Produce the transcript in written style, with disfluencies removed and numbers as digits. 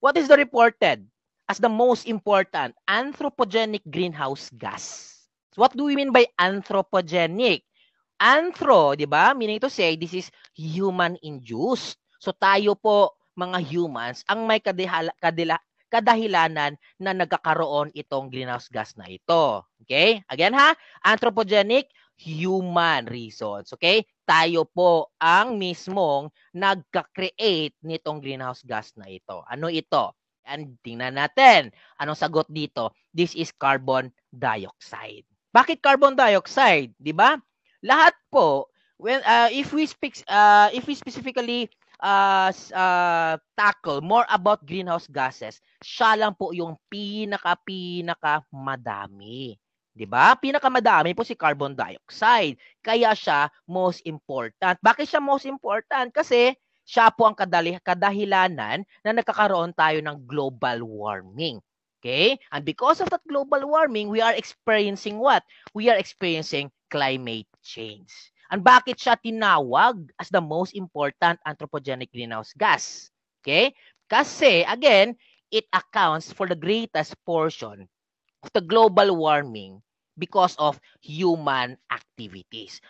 what is the reported as the most important anthropogenic greenhouse gas? So what do we mean by anthropogenic? Anthro, di ba? Meaning to say, this is human-induced. So tayo po, mga humans, ang may kadahilanan na nagkakaroon itong greenhouse gas na ito. Okay? Again ha, anthropogenic, human reasons. Okay? Tayo po ang mismong nagka-create nitong greenhouse gas na ito. Ano ito? And tingnan natin. Anong sagot dito? This is carbon dioxide. Bakit carbon dioxide? Di ba? Lahat po, when if we specifically tackle more about greenhouse gases, siya lang po yung pinaka madami. 'Di ba? Pinakamadami po si carbon dioxide. Kaya siya most important. Bakit siya most important? Kasi siya po ang kadahilanan na nagkakaroon tayo ng global warming. Okay? And because of that global warming, we are experiencing what? We are experiencing climate change. And bakit siya tinawag as the most important anthropogenic greenhouse gas? Okay? Kasi, again, it accounts for the greatest portion of the global warming because of human activities.